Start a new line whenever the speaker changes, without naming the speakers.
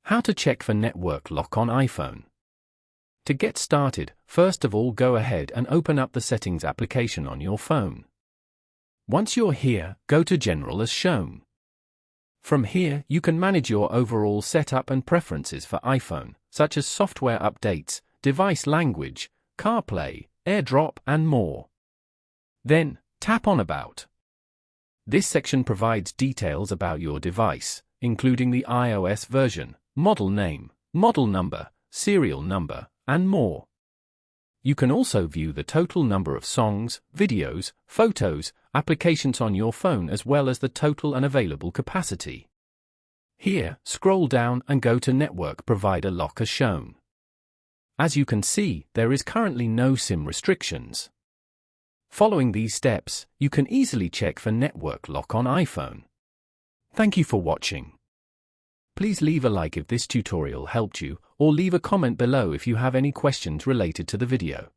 How to check for network lock on iPhone. To get started, first of all go ahead and open up the Settings application on your phone. Once you're here, go to General as shown. From here, you can manage your overall setup and preferences for iPhone, such as software updates, device language, CarPlay, AirDrop, and more. Then, tap on About. This section provides details about your device, including the iOS version, model name, model number, serial number, and more. You can also view the total number of songs, videos, photos, applications on your phone as well as the total and available capacity. Here, scroll down and go to Network Provider Lock as shown. As you can see, there is currently no SIM restrictions. Following these steps, you can easily check for network lock on iPhone. Thank you for watching. Please leave a like if this tutorial helped you, or leave a comment below if you have any questions related to the video.